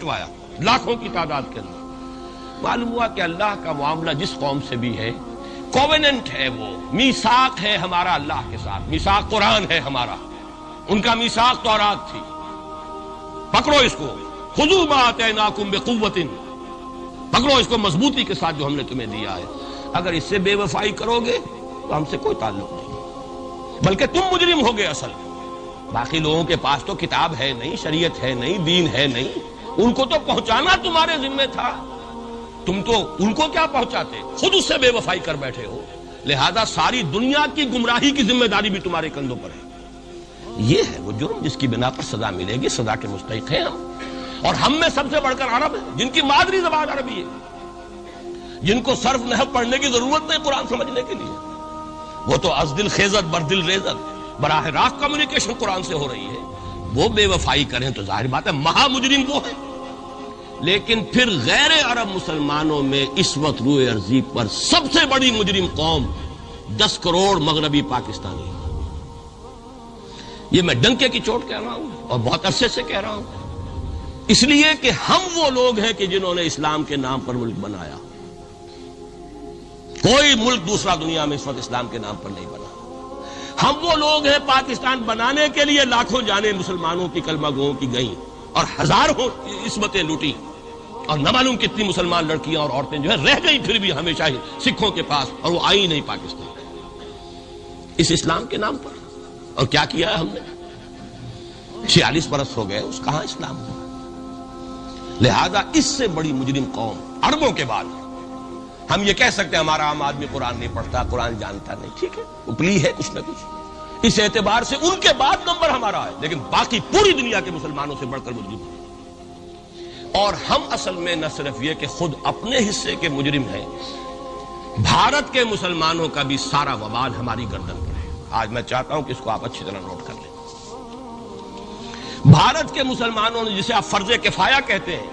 پھٹوایا لاکھوں کی تعداد کے اندر. معلوم ہوا کہ اللہ کا معاملہ جس قوم سے بھی ہے کووننٹ ہے، وہ میثاق ہے ہمارا اللہ کے ساتھ. میثاق قرآن ہے ہمارا، ان کا میثاق تورات تھی. پکڑو اس کو، خذوا ما آتیناکم بقوۃ، پکڑو اس کو مضبوطی کے ساتھ جو ہم نے تمہیں دیا ہے. اگر اس سے بے وفائی کرو گے تو ہم سے کوئی تعلق نہیں، بلکہ تم مجرم ہوگے اصل. باقی لوگوں کے پاس تو کتاب ہے نہیں، شریعت ہے نہیں، دین ہے نہیں، ان کو تو پہنچانا تمہارے ذمہ تھا. تم تو ان کو کیا پہنچاتے، خود اس سے بے وفائی کر بیٹھے ہو. لہذا ساری دنیا کی گمراہی کی ذمہ داری بھی تمہارے کندھوں پر ہے. یہ ہے وہ جرم جس کی بنا پر سزا ملے گی. سزا کے مستحق ہیں ہم، اور ہم میں سب سے بڑھ کر عرب ہیں جن کی مادری زبان عربی ہے، جن کو صرف نحو پڑھنے کی ضرورت نہیں قرآن سمجھنے کے لیے. وہ تو از دل خیزت بر دل ریزت، براہ راست کمیونیکیشن قرآن سے ہو رہی ہے. وہ بے وفائی کریں تو ظاہر بات ہے مہا مجرم وہ ہے. لیکن پھر غیر عرب مسلمانوں میں اس وقت روئے ارضی پر سب سے بڑی مجرم قوم 10 کروڑ مغربی پاکستانی. یہ میں ڈنکے کی چوٹ کہہ رہا ہوں اور بہت عرصے سے کہہ رہا ہوں، اس لیے کہ ہم وہ لوگ ہیں کہ جنہوں نے اسلام کے نام پر ملک بنایا. کوئی ملک دوسرا دنیا میں اس وقت اسلام کے نام پر نہیں بنا. ہم وہ لوگ ہیں پاکستان بنانے کے لیے لاکھوں جانیں مسلمانوں کی کلمہ گوؤں کی گئیں اور ہزاروں عصمتیں لوٹی، اور نہ معلوم کتنی مسلمان لڑکیاں اور عورتیں جو ہے رہ گئی پھر بھی ہمیشہ ہی سکھوں کے پاس، اور وہ آئی نہیں پاکستان اس اسلام کے نام پر. اور کیا کیا ہے ہم نے؟ 46 برس ہو گئے، اس کہاں اسلام ہوا. لہذا اس سے بڑی مجرم قوم عربوں کے بعد. ہم یہ کہہ سکتے ہیں ہمارا عام آدمی قرآن نہیں پڑھتا، قرآن جانتا نہیں، ٹھیک ہے، اپلی ہے کچھ نہ کچھ، اس اعتبار سے ان کے بعد نمبر ہمارا ہے، لیکن باقی پوری دنیا کے مسلمانوں سے بڑھ کر مجرم ہیں. اور ہم اصل میں نہ صرف یہ کہ خود اپنے حصے کے مجرم ہیں، بھارت کے مسلمانوں کا بھی سارا وبال ہماری گردن پر ہے. آج میں چاہتا ہوں کہ اس کو آپ اچھی طرح نوٹ کر لیں. بھارت کے مسلمانوں نے، جسے آپ فرض کفایہ کہتے ہیں،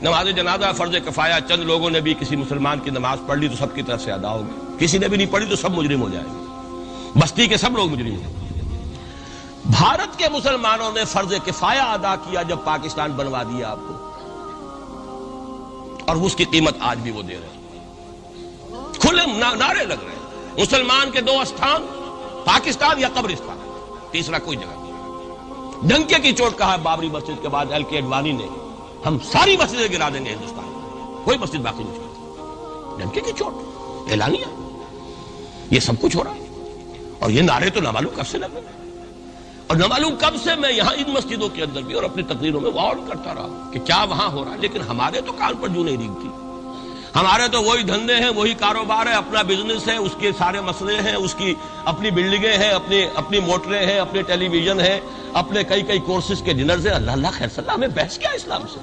نماز جنازہ فرض کفایہ، چند لوگوں نے بھی کسی مسلمان کی نماز پڑھ لی تو سب کی طرف سے ادا ہوگی، کسی نے بھی نہیں پڑھی تو سب مجرم ہو جائیں گے، بستی کے سب لوگ مجرم ہیں. بھارت کے مسلمانوں نے فرض کفایہ ادا کیا جب پاکستان بنوا دیا آپ کو، اور اس کی قیمت آج بھی وہ دے رہے ہیں. کھلے نعرے لگ رہے ہیں، مسلمان کے 2 استھان، پاکستان یا قبرستان، تیسرا کوئی جگہ نہیں. ڈنکے کی چوٹ کہا بابری مسجد کے بعد LK اڈوانی نے، ہم ساری مسجدیں گرا دیں گے ہندوستان میں، کوئی مسجد باقی نہیں چھوڑی. ڈنکے کی چوٹ اعلانیہ. یہ سب کچھ ہو رہا ہے، اور یہ نعرے تو نامعلوم کب سے لگ رہے ہیں، اور نہ معلوم کب سے میں یہاں ان مسجدوں کے اندر بھی اور اپنی تقریروں میں غور کرتا رہا کہ کیا وہاں ہو رہا ہے. لیکن ہمارے تو کان پر جو نہیں ریگتی. ہمارے تو وہی دھندے ہیں، وہی کاروبار ہے، اپنا بزنس ہے، اس کے سارے مسئلے ہیں، اس کی اپنی بلڈنگیں ہیں، اپنی موٹریں ہیں، اپنے ٹیلی ویژن ہیں، اپنے کئی کورسز کے ڈنرز ہیں. اللہ خیر صلی اللہ، ہمیں بحث کیا اسلام سے؟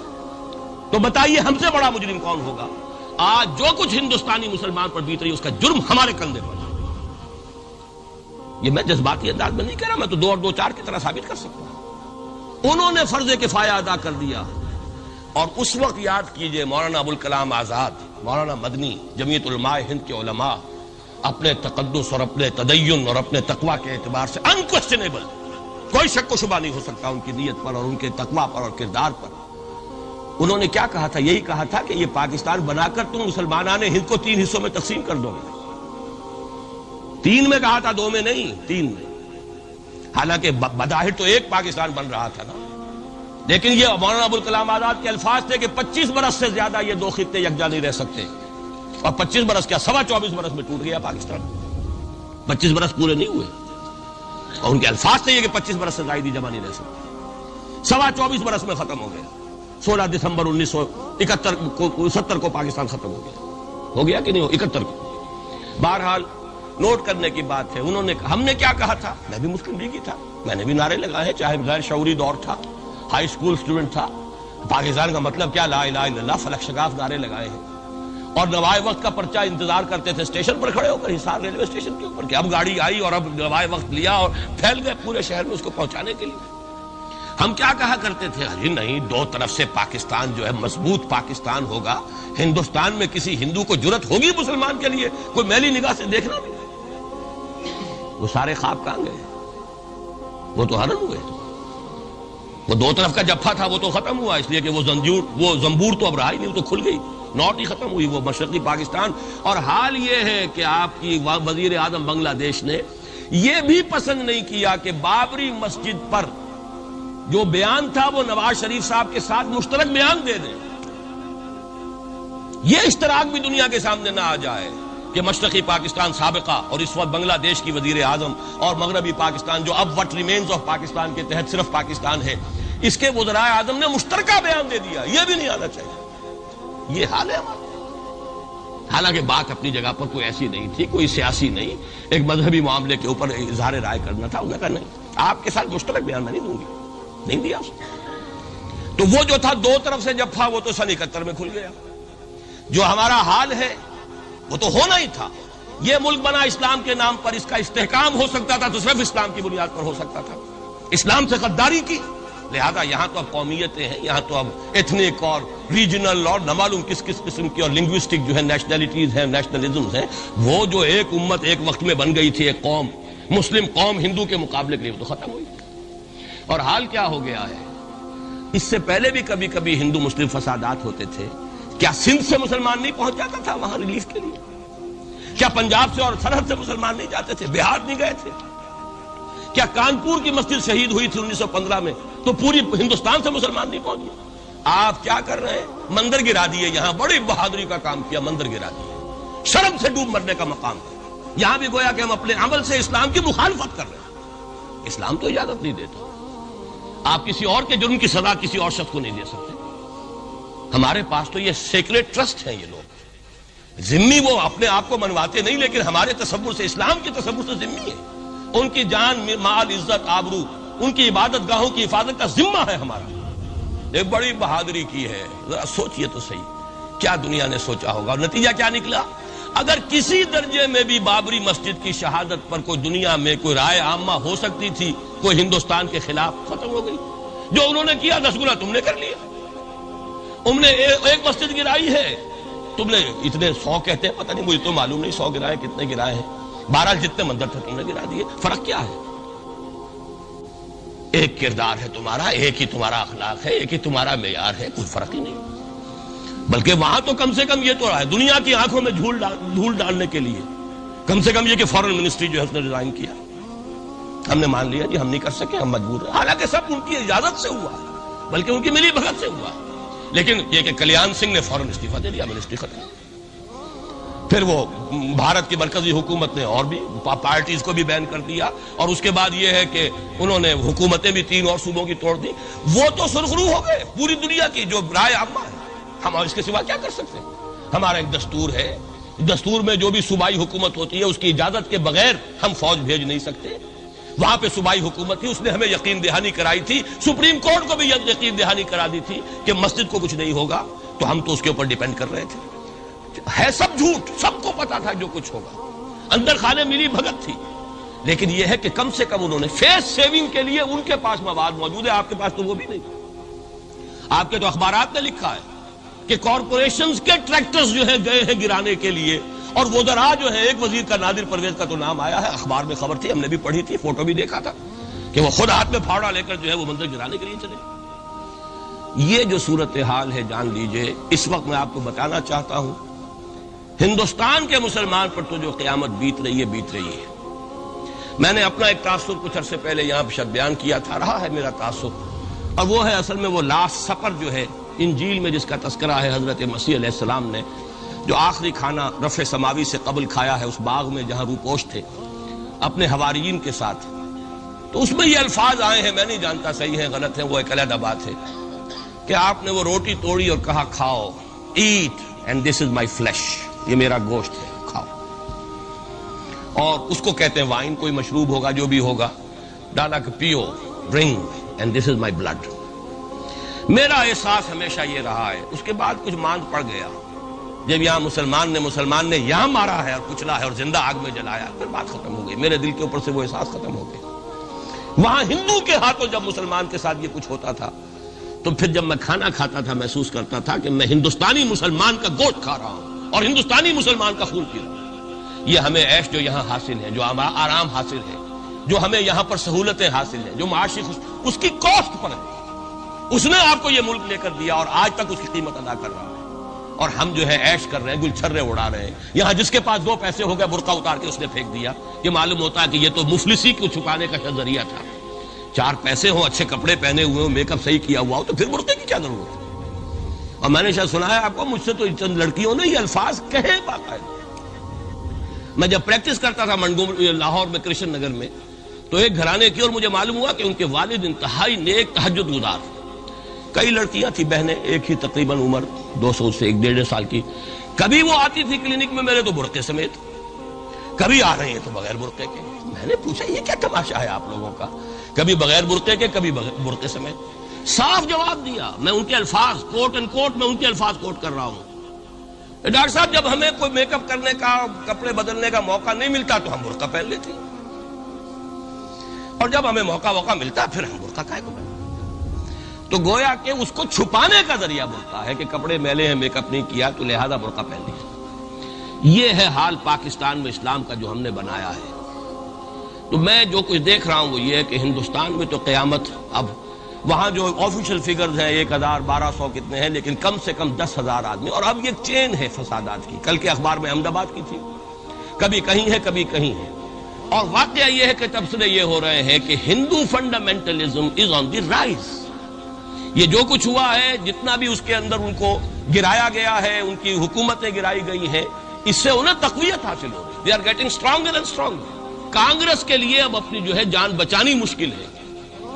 تو بتائیے ہم سے بڑا مجرم کون ہوگا؟ آج جو کچھ ہندوستانی مسلمان پر بیت رہی ہے اس کا جرم ہمارے کندھے پر. یہ میں جذباتی انداز میں نہیں کہہ رہا، میں تو 2 اور 2 4 کی طرح ثابت کر سکتا ہوں. انہوں نے فرض کفایہ ادا کر دیا. اور اس وقت یاد کیجئے مولانا ابوالکلام آزاد، مولانا مدنی، جمعیت علماء ہند کے علماء اپنے تقدس اور اپنے تدین اور اپنے تقوی کے اعتبار سے انکوسچنیبل، کوئی شک و شبہ نہیں ہو سکتا ان کی نیت پر اور ان کے تقوی پر اور کردار پر. انہوں نے کیا کہا تھا؟ یہی کہا تھا کہ یہ پاکستان بنا کر تم مسلمانان ہند کو 3 حصوں میں تقسیم کر دو گے. 3 میں کہا تھا، 2 میں نہیں، 3 میں. حالانکہ بظاہر تو ایک پاکستان بن رہا تھا نا، لیکن یہ مولانا ابوالکلام آزاد کے الفاظ تھے کہ 25 برس سے زیادہ یہ 2 خطے یکجا نہیں رہ سکتے. اور 25 برس کیا، 24.25 برس میں ٹوٹ گیا پاکستان. 25 برس پورے نہیں ہوئے، اور ان کے الفاظ تھے یہ کہ 25 برس سے زائد جمع نہیں رہ سکتے. 24.25 برس میں ختم ہو گیا. 16 دسمبر 1970 کو پاکستان ختم ہو گیا کہ نہیں؟ 71 کو. بہرحال نوٹ کرنے کی بات ہے. انہوں نے، ہم نے کیا کہا تھا؟ میں بھی مسلم لیگی تھا، میں نے بھی نعرے لگائے، چاہے غیر شعوری دور تھا، ہائی اسکول اسٹوڈنٹ تھا. پاکستان کا مطلب کیا، لا الہ الا اللہ، فلک شگاف نعرے لگائے ہیں. اور نوائے وقت کا پرچہ انتظار کرتے تھے اسٹیشن پر کھڑے ہو کر، حصار ریلوے اسٹیشن کے اوپر، کہ اب گاڑی آئی اور اب نوائے وقت لیا اور پھیل گئے پورے شہر میں اس کو پہنچانے کے لیے. ہم کیا کہا کرتے تھے؟ ارے نہیں، 2 طرف سے پاکستان جو ہے مضبوط پاکستان ہوگا. ہندوستان میں کسی ہندو کو جرت ہوگی مسلمان کے لیے کوئی میلی نگاہ سے دیکھنا بھی؟ وہ سارے خواب کہاں گئے؟ وہ تو حرم ہوئے. وہ دو طرف کا جفا تھا وہ تو ختم ہوا، اس لیے کہ وہ زنبور تو اب رہا ہی نہیں، وہ تو کھل گئی، نوٹ ہی ختم ہوئی وہ مشرقی پاکستان۔ اور حال یہ ہے کہ آپ کی وزیر اعظم بنگلہ دیش نے یہ بھی پسند نہیں کیا کہ بابری مسجد پر جو بیان تھا وہ نواز شریف صاحب کے ساتھ مشترک بیان دے دیں۔ یہ اشتراک بھی دنیا کے سامنے نہ آ جائے کہ مشرقی پاکستان سابقہ اور اس وقت بنگلہ دیش کی وزیر اعظم اور مغربی پاکستان جو اب وٹ ریمینز آف پاکستان کے تحت صرف پاکستان ہے، اس کے وزراء اعظم نے مشترکہ بیان دے دیا۔ یہ بھی نہیں آنا چاہیے، یہ حال ہے ہمارا۔ حالانکہ بات اپنی جگہ پر کوئی ایسی نہیں تھی، کوئی سیاسی نہیں، ایک مذہبی معاملے کے اوپر اظہار رائے کرنا تھا۔ انہوں نے کہا نہیں، آپ کے ساتھ مشترک بیان میں نہیں دوں گی، نہیں دیا اس نے۔ تو وہ جو تھا دو طرف سے جفا وہ تو سن 71 میں کھل گیا۔ جو ہمارا حال ہے وہ تو ہونا ہی تھا۔ یہ ملک بنا اسلام کے نام پر، اس کا استحکام ہو سکتا تھا تو صرف اسلام کی بنیاد پر ہو سکتا تھا، اسلام سے غداری کی۔ لہذا یہاں تو اب قومیتیں ہیں، یہاں تو اب ایتھنک اور ریجنل اور نہ معلوم کس کس قسم کی اور لنگوسٹک جو ہے نیشنلٹیز ہیں، نیشنلزمز ہیں، وہ جو ایک امت ایک وقت میں بن گئی تھی، ایک قوم مسلم قوم ہندو کے مقابلے کے لیے، وہ تو ختم ہوئی۔ اور حال کیا ہو گیا ہے، اس سے پہلے بھی کبھی کبھی ہندو مسلم فسادات ہوتے تھے۔ کیا سندھ سے مسلمان نہیں پہنچ جاتا تھا وہاں ریلیف کے لیے؟ کیا پنجاب سے اور سرحد سے مسلمان نہیں جاتے تھے؟ بہار نہیں گئے تھے؟ کیا کانپور کی مسجد شہید ہوئی تھی 1915 میں تو پوری ہندوستان سے مسلمان نہیں پہنچ گئے؟ آپ کیا کر رہے ہیں؟ مندر گرا دیے، یہاں بڑی بہادری کا کام کیا، مندر گرا دیے، شرم سے ڈوب مرنے کا مقام ہے۔ یہاں بھی گویا کہ ہم اپنے عمل سے اسلام کی مخالفت کر رہے ہیں۔ اسلام تو اجازت نہیں دیتا، آپ کسی اور کے جرم کی سزا کسی اور شخص کو نہیں دے سکتے۔ ہمارے پاس تو یہ سیکریٹ ٹرسٹ ہیں، یہ لوگ ذمہ وہ اپنے آپ کو منواتے نہیں، لیکن ہمارے تصور سے، اسلام کے تصور سے ذمہ ہے۔ ان کی جان، مال، عزت، آبرو، ان کی عبادت گاہوں کی حفاظت کا ذمہ ہے ہمارا۔ ایک بڑی بہادری کی ہے، ذرا سوچئے تو صحیح کیا دنیا نے سوچا ہوگا، اور نتیجہ کیا نکلا؟ اگر کسی درجے میں بھی بابری مسجد کی شہادت پر کوئی دنیا میں کوئی رائے عامہ ہو سکتی تھی کوئی ہندوستان کے خلاف، ختم ہو گئی۔ جو انہوں نے کیا 10 گنا تم نے کر لیا۔ تم نے ایک مسجد گرائی ہے، تم نے اتنے 100 کہتے ہیں، پتہ نہیں مجھے تو معلوم نہیں 100 گرائے کتنے گرائے ہیں، بہرحال جتنے مندر تھے تم نے گرا دیے۔ فرق کیا ہے؟ ایک کردار ہے تمہارا، ایک ہی تمہارا اخلاق ہے، ایک ہی تمہارا معیار ہے، کوئی فرق ہی نہیں۔ بلکہ وہاں تو کم سے کم یہ تو رہا ہے دنیا کی آنکھوں میں دھول ڈالنے کے لیے، کم سے کم یہ کہ فارن منسٹری جو ہے اس نے ریزائن کیا۔ ہم نے مان لیا جی ہم نہیں کر سکے، ہم مجبور ہیں، حالانکہ سب ان کی اجازت سے ہوا ہے، بلکہ ان کی ملی بھگت سے ہوا ہے۔ لیکن یہ کہ کلیان سنگھ نے فوراً استعفیٰ دے دیا، منسٹری ختم۔ پھر وہ بھارت کی مرکزی حکومت نے اور بھی پارٹیز کو بھی بین کر دیا، اور اس کے بعد یہ ہے کہ انہوں نے حکومتیں بھی 3 اور صوبوں کی توڑ دی۔ وہ تو سرخرو ہو گئے پوری دنیا کی جو رائے عامہ ہے، ہم اس کے سوا کیا کر سکتے ہیں؟ ہمارا ایک دستور ہے، دستور میں جو بھی صوبائی حکومت ہوتی ہے اس کی اجازت کے بغیر ہم فوج بھیج نہیں سکتے۔ وہاں پہ صوبائی حکومت تھی، اس نے ہمیں یقین دہانی کرائی تھی، سپریم کورٹ کو بھی یقین دہانی کرا دی تھی کہ مسجد کو کچھ نہیں ہوگا، تو ہم تو اس کے اوپر ڈیپینڈ کر رہے تھے۔ ہے سب جھوٹ، سب کو پتا تھا جو کچھ ہوگا، اندر خانے ملی بھگت تھی، لیکن یہ ہے کہ کم سے کم انہوں نے فیس سیونگ کے لیے ان کے پاس مواد موجود ہے، آپ کے پاس تو وہ بھی نہیں۔ آپ کے تو اخبارات نے لکھا ہے کہ کارپوریشنز کے ٹریکٹرز جو ہیں گئے ہیں گرانے کے لیے، اور وزراء جو ہے، ایک وزیر کا نادر پرویز کا تو نام آیا ہے، اخبار میں خبر تھی، ہم نے بھی پڑھی تھی، فوٹو بھی دیکھا تھا کہ وہ خود ہاتھ میں پھاوڑا لے کر جو ہے وہ مندر گرانے کے لیے چلے۔ یہ جو صورتحال ہے جان لیجئے، اس وقت میں آپ کو بتانا چاہتا ہوں ہندوستان کے مسلمان پر تو جو قیامت بیت رہی ہے۔ میں نے اپنا ایک تاثر کچھ عرصے پہلے یہاں شد بیان کیا تھا، رہا ہے میرا تاثر، اور وہ ہے اصل میں وہ لاسٹ سپر جو ہے انجیل میں جس کا تذکرہ ہے حضرت مسیح علیہ السلام نے جو آخری کھانا رفع سماوی سے قبل کھایا ہے اس باغ میں جہاں روپوش تھے اپنے حواریین کے ساتھ۔ تو اس میں یہ الفاظ آئے ہیں، میں نہیں جانتا صحیح ہیں غلط ہیں، وہ ایک علیحدہ بات ہے کہ آپ نے وہ روٹی توڑی اور کہا کھاؤ، eat and this is my flesh, یہ میرا گوشت ہے، کھاؤ۔ اور اس کو کہتے ہیں وائن، کوئی مشروب ہوگا جو بھی ہوگا، ڈالا کہ پیو، drink and this is my blood. میرا احساس ہمیشہ یہ رہا ہے، اس کے بعد کچھ ماند پڑ گیا جب یہاں مسلمان نے یہاں مارا ہے اور کچلا ہے اور زندہ آگ میں جلایا، پھر بات ختم ہو گئی، میرے دل کے اوپر سے وہ احساس ختم ہو گیا۔ وہاں ہندو کے ہاتھوں جب مسلمان کے ساتھ یہ کچھ ہوتا تھا تو پھر جب میں کھانا کھاتا تھا محسوس کرتا تھا کہ میں ہندوستانی مسلمان کا گوشت کھا رہا ہوں اور ہندوستانی مسلمان کا خون پی رہا ہوں۔ یہ ہمیں عیش جو یہاں حاصل ہے، جو ہمارا آرام حاصل ہے، جو ہمیں یہاں پر سہولتیں حاصل ہیں، جو معاشی اس کی کاسٹ پر ہے، اس نے آپ کو یہ ملک لے کر دیا اور آج تک اس کی قیمت ادا کر رہا ہے، اور ہم جو ہے عیش کر رہے ہیں، گل چھرے اڑا رہے ہیں. یہاں جس کے پاس 2 پیسے ہو گئے برقع اتار کے اس نے پھینک دیا. یہ معلوم ہوتا ہے کہ یہ تو مفلسی کو چھپانے کا ذریعہ تھا. 4 پیسے ہوں، اچھے کپڑے پہنے ہوئے ہوں، میک اپ صحیح کیا ہوا ہو تو پھر برقعے کی کیا ضرورت ہے؟ اور میں نے شاید سنا ہے آپ کو، مجھ سے تو چند لڑکیوں نے یہ الفاظ کہے باقاعدہ. میں جب پریکٹس کرتا تھا لاہور میں کرشن نگر میں، تو ایک گھرانے کی، اور مجھے معلوم ہوا کہ ان کے والد انتہائی نیک تہجد گزار. کئی لڑکیاں تھیں بہنیں، ایک ہی تقریباً عمر 200 سے 1.5 سال کی. کبھی وہ آتی تھی کلینک میں میرے تو برقعے سمیت، کبھی آ رہے ہیں تو بغیر برقعے کے. میں نے پوچھا یہ کیا تماشا ہے آپ لوگوں کا، کبھی بغیر برقعے کے کبھی برقعے سمیت. صاف جواب دیا. میں ان کے الفاظ کوٹ اینڈ کوٹ میں ان کے الفاظ کوٹ کر رہا ہوں. ڈاکٹر صاحب جب ہمیں کوئی میک اپ کرنے کا، کپڑے بدلنے کا موقع نہیں ملتا تو ہم برقع پہن لیتے ہیں، اور جب ہمیں موقع ملتا پھر ہم برقع کائے کو پہنتے. تو گویا کہ اس کو چھپانے کا ذریعہ برقع ہے کہ کپڑے میلے ہیں، میک اپ نہیں کیا تو لہذا برقع پہن لیا. یہ ہے حال پاکستان میں اسلام کا جو ہم نے بنایا ہے. تو میں جو کچھ دیکھ رہا ہوں وہ یہ ہے کہ ہندوستان میں تو قیامت، اب وہاں جو آفیشیل فگرز ہیں 1000 1200 کتنے ہیں، لیکن کم سے کم 10,000 آدمی، اور اب یہ چین ہے فسادات کی. کل کے اخبار میں احمد آباد کی تھی، کبھی کہیں ہے کبھی کہیں ہے. اور واقعہ یہ ہے کہ تبصرے یہ ہو رہے ہیں کہ ہندو فنڈامنٹلزم از آن دی رائز. یہ جو کچھ ہوا ہے، جتنا بھی اس کے اندر ان کو گرایا گیا ہے، ان کی حکومتیں گرائی گئی ہیں، اس سے انہیں تقویت حاصل ہو رہی ہے. They are getting stronger and stronger. Congress کے لیے اب اپنی جو ہے جان بچانی مشکل ہے،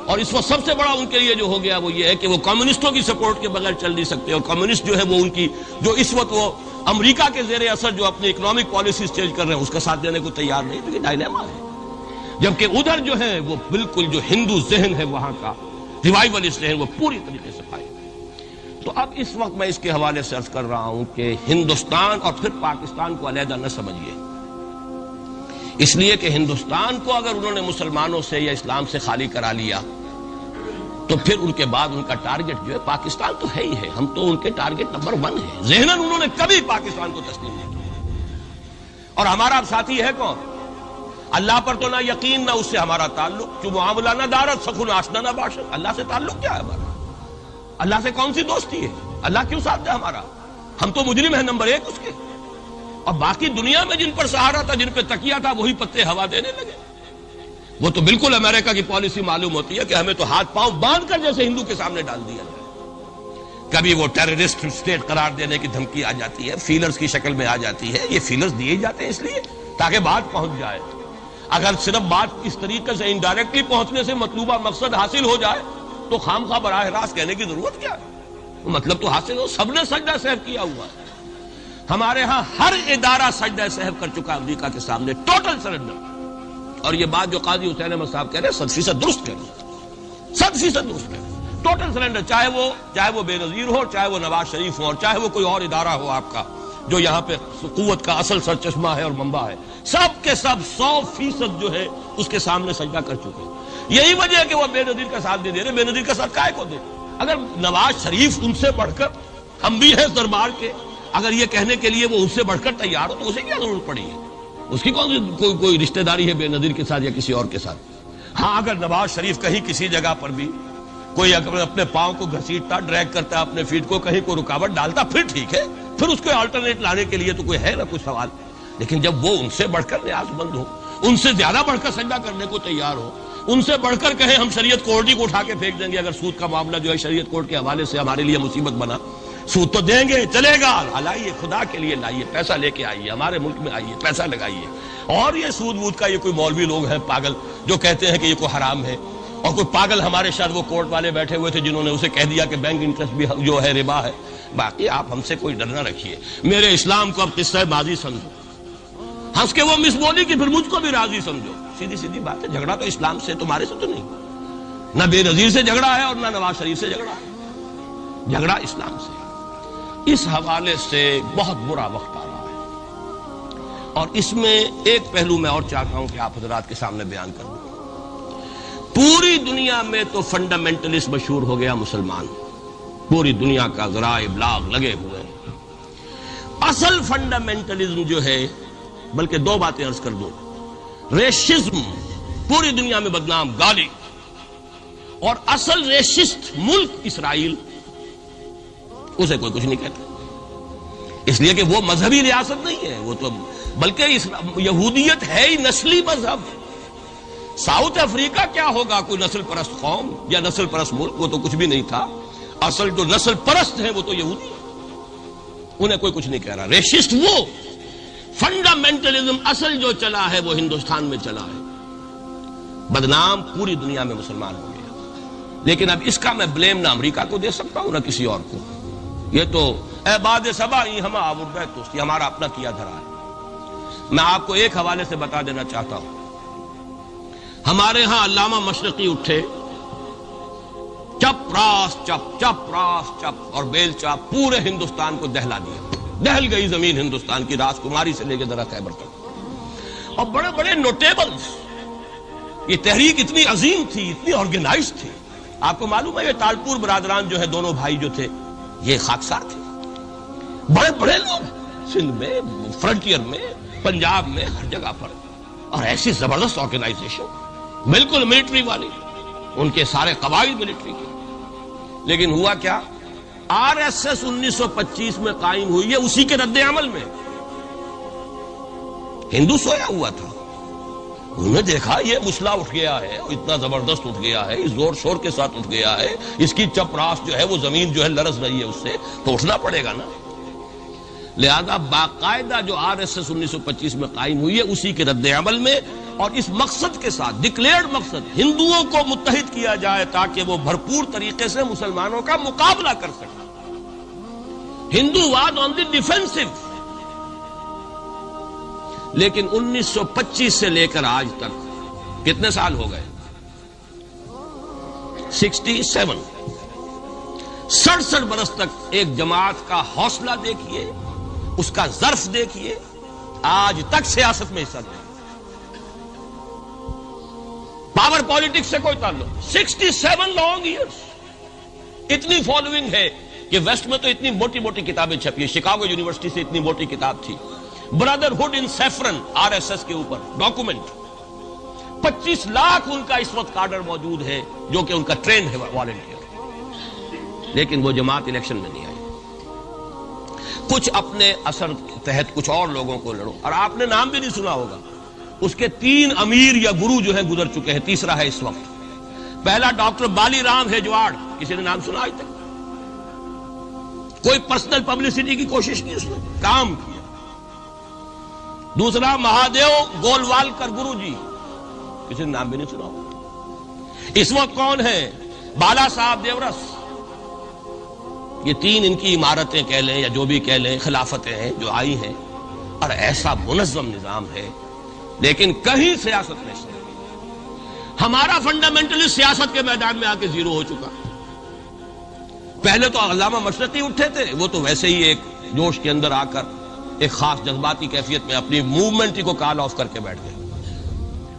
اور اس وقت سب سے بڑا ان کے لیے جو ہو گیا وہ یہ ہے کہ وہ کمیونسٹوں کی سپورٹ کے بغیر چل نہیں سکتے. اور کمیونسٹ جو ہے وہ ان کی جو اس وقت وہ امریکہ کے زیر اثر جو اپنی اکنامک پالیسیز چینج کر رہے ہیں اس کا ساتھ دینے کو تیار نہیں. تو یہ ڈائلیما ہے. جبکہ ادھر جو ہے وہ بالکل جو ہندو ذہن ہے وہاں کا ریوائولسٹ ذہن وہ پوری طریقے سے پائے. تو اب اس وقت میں اس کے حوالے سے عرض کر رہا ہوں کہ ہندوستان اور پھر پاکستان کو علیحدہ نہ سمجھیے، اس لیے کہ ہندوستان کو اگر انہوں نے مسلمانوں سے یا اسلام سے خالی کرا لیا تو پھر ان کے بعد ان کا ٹارگٹ جو ہے پاکستان تو ہے ہی ہے. ہم تو ان کے ٹارگٹ نمبر 1 ہیں. ذہناً انہوں نے کبھی پاکستان کو تسلیم نہیں کیا. اور ہمارا اب ساتھی ہے کون؟ اللہ پر تو نہ یقین نہ اس سے ہمارا تعلق. جو معاملہ نہ دارت سخن آشنا نہ باشد. اللہ سے تعلق کیا ہے ہمارا؟ اللہ سے کون سی دوستی ہے؟ اللہ کیوں ساتھ ہے ہمارا؟ ہم تو مجرم ہیں نمبر 1 اس کے. اور باقی دنیا میں جن پر سہارا تھا، جن پہ تکیہ تھا، وہی پتے ہوا دینے لگے. وہ تو بالکل امریکہ کی پالیسی معلوم ہوتی ہے کہ ہمیں تو ہاتھ پاؤں باندھ کر جیسے ہندو کے سامنے ڈال دیا جائے. کبھی وہ ٹیررسٹ اسٹیٹ قرار دینے کی دھمکی آ جاتی ہے، فیلرز کی شکل میں آ جاتی ہے. یہ فیلرز دیے جاتے ہیں اس لیے تاکہ بات پہنچ جائے. اگر صرف بات اس طریقے سے انڈائریکٹلی پہنچنے سے مطلوبہ مقصد حاصل ہو جائے تو خام خواہ براہ راست کہنے کی ضرورت کیا ہے؟ مطلب تو حاصل ہو. سب نے سجدہ سہو کیا ہوا ہے. ہمارے ہاں ہر ادارہ سجدہ سہو کر چکا امریکہ کے سامنے. Total surrender. اور یہ بات جو قاضی حسین احمد صاحب کہہ رہے ہیں 100% درست کہہ رہے ہیں. 100% درست ہے. ٹوٹل سرنڈر، چاہے وہ بے نظیر ہو، چاہے وہ نواز شریف ہو، اور چاہے وہ کوئی اور ادارہ ہو آپ کا جو یہاں پہ قوت کا اصل سرچشمہ ہے اور منبع ہے، سب کے سب 100% جو ہے اس کے سامنے سجدہ کر چکے ہیں. یہی وجہ ہے کہ وہ بے نظیر کا ساتھ نہیں دے رہے. بے نظیر کا ساتھ کائے کو دے؟ اگر نواز شریف ان سے بڑھ کر، ہم بھی ہیں دربار کے، اگر یہ کہنے کے لیے وہ ان سے بڑھ کر تیار ہو تو اسے کیا ضرورت پڑی ہے؟ اس کی کون سی کوئی رشتہ داری ہے بے نظیر کے ساتھ یا کسی اور کے ساتھ؟ ہاں اگر نواز شریف کہیں کسی جگہ پر بھی کوئی اپنے پاؤں کو گھسیٹتا، ڈریگ کرتا اپنے فیٹ کو، کہیں کوئی رکاوٹ ڈالتا، پھر ٹھیک ہے، پھر اس کو آلٹرنیٹ لانے کے لیے تو کوئی ہے نہ کوئی سوال. لیکن جب وہ ان سے بڑھ کر نیاز مند ہو، ان سے زیادہ بڑھ کر سجدہ کرنے کو تیار ہو، ان سے بڑھ کر کہیں ہم شریعت کورٹ ہی کو اٹھا کے پھینک دیں گے اگر سود کا معاملہ جو ہے شریعت کورٹ کے حوالے سے ہمارے لیے مصیبت بنا، سود تو دیں گے، چلے گا، لائیے خدا کے لیے لائیے، پیسہ لے کے آئیے، ہمارے ملک میں آئیے، پیسہ لگائیے. اور یہ سود وود کا یہ کوئی مولوی لوگ ہیں پاگل جو کہتے ہیں کہ یہ کوئی حرام ہے، اور کوئی پاگل ہمارے ساتھ وہ کورٹ والے بیٹھے ہوئے تھے جنہوں نے اسے کہہ دیا کہ بینک انٹرسٹ بھی جو ہے ربا ہے. باقی آپ ہم سے کوئی ڈر نہ رکھیے. میرے اسلام کو اب قصہ ماضی سمجھو، ہنس کے وہ مس بولی کہ پھر مجھ کو بھی راضی سمجھو. سیدھی بات ہے. جھگڑا تو اسلام سے تمہارے سے تو نہیں، نہ بے نظیر سے جھگڑا ہے اور نہ نواز شریف سے جھگڑا ہے، جھگڑا اسلام سے. اس حوالے سے بہت برا وقت آ رہا ہے، اور اس میں ایک پہلو میں اور چاہتا ہوں کہ آپ حضرات کے سامنے بیان کر دوں. پوری دنیا میں تو فنڈامنٹلسٹ مشہور ہو گیا مسلمان، پوری دنیا کا ذرائع ابلاغ لگے ہوئے ہیں. اصل فنڈامنٹلزم جو ہے، بلکہ 2 باتیں عرض کر دوں. ریشزم پوری دنیا میں بدنام، گالی، اور اصل ریشسٹ ملک اسرائیل، اسے کوئی کچھ نہیں کہتا، اس لیے کہ وہ مذہبی ریاست نہیں ہے، وہ تو بلکہ یہودیت ہے ہی نسلی مذہب۔ ساؤتھ افریقہ کیا ہوگا کوئی نسل پرست قوم یا نسل پرست ملک؟ وہ تو کچھ بھی نہیں تھا۔ اصل جو نسل پرست ہیں وہ تو یہودی ہیں، انہیں کوئی کچھ نہیں کہہ رہا۔ ریشسٹ وہ فنڈامنٹلزم اصل جو چلا ہے وہ ہندوستان میں چلا ہے، بدنام پوری دنیا میں مسلمان ہو گیا۔ لیکن اب اس کا میں بلیم نہ امریکہ کو دے سکتا ہوں نہ کسی اور کو، یہ تو اے باد سبا ہی ہم آوردہ توستی، ہمارا اپنا کیا دھرا ہے۔ میں آپ کو ایک حوالے سے بتا دینا چاہتا ہوں، ہمارے ہاں علامہ مشرقی اٹھے، چپ راس چپ چپ راس چپ اور بیل چاپ پورے ہندوستان کو دہلا دیا، دہل گئی زمین ہندوستان کی، راس کماری سے لے کے ذرا خیبر تک، اور بڑے بڑے نوٹیبلز۔ یہ تحریک اتنی عظیم تھی، اتنی آرگنائز تھی۔ آپ کو معلوم ہے یہ تالپور برادران جو ہے، دونوں بھائی جو تھے، یہ خاکسار تھے، بڑے بڑے لوگ، سندھ میں، فرنٹیئر میں، پنجاب میں، ہر جگہ پر، اور ایسی زبردست آرگنائزیشن، بالکل ملٹری والی، ان کے سارے قواعد ملٹری کے۔ لیکن ہوا کیا؟ آر ایس ایس 1925 میں قائم ہوئی ہے، اسی کے رد عمل میں ہندو سویا ہوا تھا، انہوں نے دیکھا یہ مسئلہ اٹھ گیا ہے، اتنا زبردست اٹھ گیا ہے، زور شور کے ساتھ اٹھ گیا ہے، اس کی چپراس جو ہے وہ زمین جو ہے لرز رہی ہے، اس سے تو اٹھنا پڑے گا نا۔ لہذا باقاعدہ جو آر ایس ایس 1925 میں قائم ہوئی ہے، اسی کے رد عمل میں، اور اس مقصد کے ساتھ، ڈکلیئرڈ مقصد، ہندوؤں کو متحد کیا جائے تاکہ وہ بھرپور طریقے سے مسلمانوں کا مقابلہ کر سکیں۔ ہندو واز آن دی ڈیفینسو۔ لیکن 1925 سے لے کر آج تک کتنے سال ہو گئے؟ 67 برس تک ایک جماعت کا حوصلہ دیکھیے، اس کا ظرف دیکھیے، آج تک سیاست میں حصہ نہیں، پاور پالیٹکس سے کوئی تعلق۔ 67 لانگ ایئرس، اتنی فالوئنگ ہے کہ ویسٹ میں تو اتنی موٹی موٹی کتابیں چھپی ہیں، شکاگو یونیورسٹی سے اتنی موٹی کتاب تھی، برادرہڈ ان سیفرن، آر ایس ایس کے اوپر ڈاکومنٹ، 25 لاکھ ان کا اس وقت کارڈر موجود ہے جو کہ ان کا ٹرینڈ ہے والنٹیئر۔ لیکن وہ جماعت الیکشن میں نہیں آئی، کچھ اپنے اثر کے تحت کچھ اور لوگوں کو لڑو، اور آپ نے نام بھی نہیں سنا ہوگا، اس کے 3 امیر یا گرو جو ہیں گزر چکے ہیں، تیسرا ہے اس وقت۔ پہلا ڈاکٹر بالی رام ہیجواڑ، کسی نے نام سنا آج تک؟ کوئی پرسنل پبلسٹی کی کوشش کی، اس نے کام کیا۔ دوسرا مہادیو گولوالکر گرو جی، کسی نے نام بھی نہیں سنا ہوگا۔ اس وقت کون ہے؟ بالا صاحب دیورس۔ یہ 3 ان کی عمارتیں کہہ لیں یا جو بھی کہہ لیں، خلافتیں ہیں جو آئی ہیں، اور ایسا منظم نظام ہے، لیکن کہیں سیاست میں سے ہمارا فنڈامنٹلی سیاست کے میدان میں آ کے زیرو ہو چکا۔ پہلے تو علامہ مشرقی اٹھے تھے، وہ تو ویسے ہی ایک جوش کے اندر آ کر ایک خاص جذباتی کیفیت میں اپنی موومنٹ کو کال آف کر کے بیٹھ گئے۔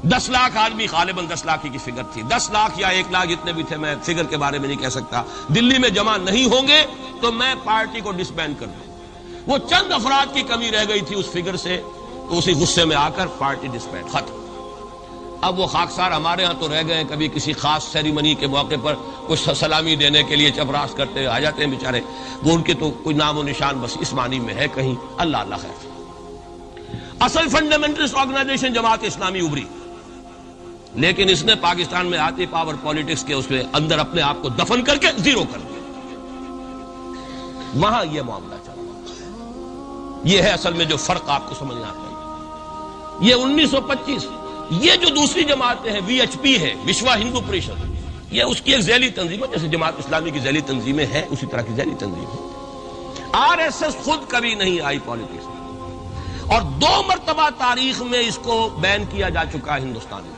10 لاکھ آدمی، غالباً 10 لاکھ کی فگر تھی، 10 لاکھ یا 1 لاکھ جتنے بھی تھے، میں فگر کے بارے میں نہیں کہہ سکتا، دلی میں جمع نہیں ہوں گے تو میں پارٹی کو ڈسبینڈ کر دوں۔ وہ چند افراد کی کمی رہ گئی تھی اس فگر سے، تو اسی غصے میں آ کر پارٹی ڈسبینڈ، ختم۔ اب وہ خاکسار ہمارے ہاں تو رہ گئے، کبھی کسی خاص سیریمنی کے موقع پر کچھ سلامی دینے کے لیے چپراس کرتے آ جاتے ہیں بیچارے، وہ ان کے تو کوئی نام و نشان بس اس معنی میں ہے کہیں، اللہ اللہ خیر۔ اصل فنڈامنٹلسٹ آرگنائزیشن جماعت اسلامی ابھری، لیکن اس نے پاکستان میں آتی پاور پالیٹکس کے اس کے اندر اپنے آپ کو دفن کر کے زیرو کر دیا۔ وہاں یہ معاملہ چل رہا، یہ ہے اصل میں جو فرق آپ کو سمجھنا چاہیے۔ یہ 1925، یہ جو دوسری جماعتیں ہیں، وی ایچ پی ہے، وشوا ہندو پریشد، یہ اس کی ایک ذیلی تنظیم ہے، جیسے جماعت اسلامی کی ذیلی تنظیمیں ہیں اسی طرح کی ذیلی تنظیم ہے۔ آر ایس ایس خود کبھی نہیں آئی پالیٹکس میں، اور 2 مرتبہ تاریخ میں اس کو بین کیا جا چکا ہے ہندوستان میں،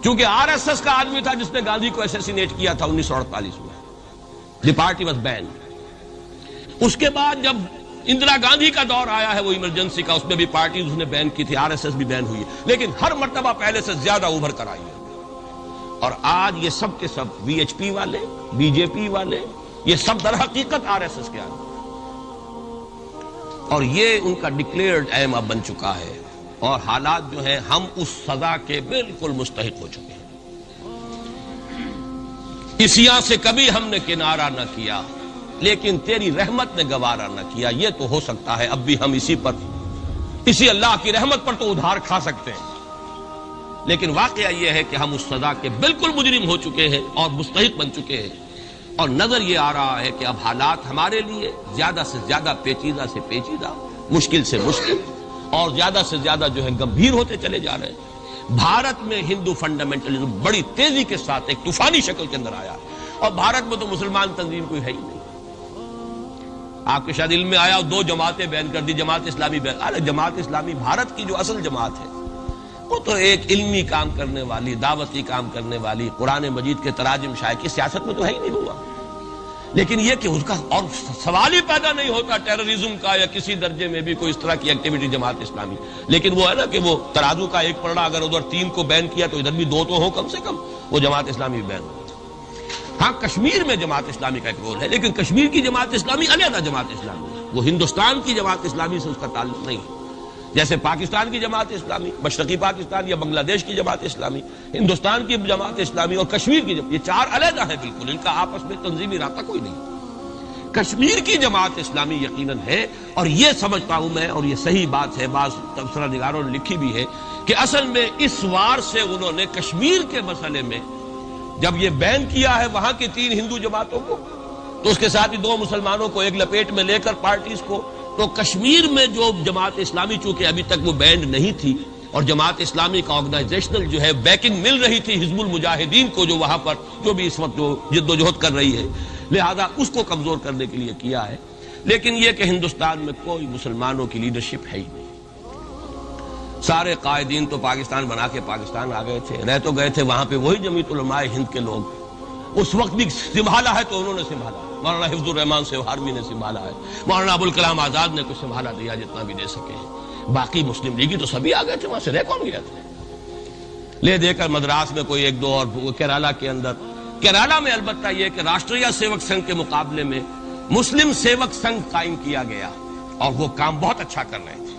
کیونکہ آر ایس ایس کا آدمی تھا جس نے گاندھی کو ایسیسینیٹ کیا تھا 1948 میں، دی پارٹی واز بینڈ۔ اس کے بعد جب اندرا گاندھی کا دور آیا ہے وہ ایمرجنسی کا، اس میں بھی پارٹیز اس نے بین کی تھی، آر ایس ایس بھی بین ہوئی ہے، لیکن ہر مرتبہ پہلے سے زیادہ ابھر کر آئی ہے۔ اور آج یہ سب کے سب وی ایچ پی والے، بی جے پی والے، یہ سب در حقیقت آر ایس ایس کے آدمی، اور یہ ان کا ڈکلیئرڈ ایم اب بن چکا ہے، اور حالات جو ہیں ہم اس سزا کے بالکل مستحق ہو چکے ہیں۔ اسیاں سے کبھی ہم نے کنارہ نہ کیا، لیکن تیری رحمت نے گوارا نہ کیا۔ یہ تو ہو سکتا ہے اب بھی ہم اسی اللہ کی رحمت پر تو ادھار کھا سکتے ہیں، لیکن واقعہ یہ ہے کہ ہم اس سزا کے بالکل مجرم ہو چکے ہیں اور مستحق بن چکے ہیں، اور نظر یہ آ رہا ہے کہ اب حالات ہمارے لیے زیادہ سے زیادہ پیچیدہ سے پیچیدہ، مشکل سے مشکل اور زیادہ سے زیادہ جو ہے گمبھیر ہوتے چلے جا رہے ہیں۔ بھارت میں ہندو فنڈامنٹلزم بڑی تیزی کے ساتھ ایک طوفانی شکل کے اندر آیا، اور بھارت میں تو مسلمان تنظیم کوئی ہے ہی نہیں۔ آپ کے شاید علم میں آیا 2 جماعتیں بین کر دی، جماعت اسلامی بین۔ ارے جماعت اسلامی بھارت کی جو اصل جماعت ہے وہ تو ایک علمی کام کرنے والی، دعوتی کام کرنے والی، قرآن مجید کے تراجم شائع کی سیاست میں تو ہے ہی نہیں ہوا، لیکن یہ کہ اس کا اور سوال ہی پیدا نہیں ہوتا ٹیررزم کا یا کسی درجے میں بھی کوئی اس طرح کی ایکٹیویٹی جماعت اسلامی۔ لیکن وہ ہے نا کہ وہ ترازو کا ایک پلڑا اگر ادھر 3 کو بین کیا تو ادھر بھی 2 تو ہو کم سے کم، وہ جماعت اسلامی بین ہو۔ ہاں کشمیر میں جماعت اسلامی کا ایک رول ہے، لیکن کشمیر کی جماعت اسلامی علیحدہ جماعت اسلامی ہے، وہ ہندوستان کی جماعت اسلامی سے اس کا تعلق نہیں ہے۔ جیسے پاکستان کی جماعت اسلامی، مشرقی پاکستان یا بنگلہ دیش کی جماعت اسلامی، ہندوستان کی جماعت اسلامی اور کشمیر کی جماعت، یہ 4 علیحدہ ہیں بالکل، ان کا آپس میں تنظیمی رابطہ کوئی نہیں۔ کشمیر کی جماعت اسلامی یقیناً ہے، اور یہ سمجھتا ہوں میں، اور یہ صحیح بات ہے، بعض تبصرہ نگاروں نے لکھی بھی ہے کہ اصل میں اس وار سے انہوں نے کشمیر کے مسئلے میں جب یہ بین کیا ہے وہاں کی 3 ہندو جماعتوں کو، تو اس کے ساتھ ہی 2 مسلمانوں کو ایک لپیٹ میں لے کر پارٹیز کو، تو کشمیر میں جو جماعت اسلامی چونکہ ابھی تک وہ بینڈ نہیں تھی، اور جماعت اسلامی کا آرگنائزیشنل جو ہے بیکنگ مل رہی تھی حزب المجاہدین کو، جو وہاں پر جو بھی اس وقت جو جد و جہد کر رہی ہے، لہذا اس کو کمزور کرنے کے لیے کیا ہے۔ لیکن یہ کہ ہندوستان میں کوئی مسلمانوں کی لیڈرشپ ہے ہی نہیں، سارے قائدین تو پاکستان بنا کے پاکستان آ گئے تھے، رہ تو گئے تھے وہاں پہ وہی جمعیت علماء ہند کے لوگ، اس وقت بھی سنبھالا ہے تو انہوں نے سنبھالا، مولانا حفظ الرحمان سیوہاروی نے سنبھالا ہے، مولانا ابوالکلام آزاد نے کچھ سنبھالا دیا جتنا بھی دے سکے ہیں، باقی مسلم لیگی تو سبھی آ گئے تھے، وہاں سے رہ کون گیا تھا؟ لے دے کر مدراس میں کوئی 1-2 اور کیرالہ کے اندر، کیرالہ میں البتہ یہ کہ راشٹریہ سیوک سنگھ کے مقابلے میں مسلم سیوک سنگھ قائم کیا گیا، اور وہ کام بہت اچھا کر رہے تھے۔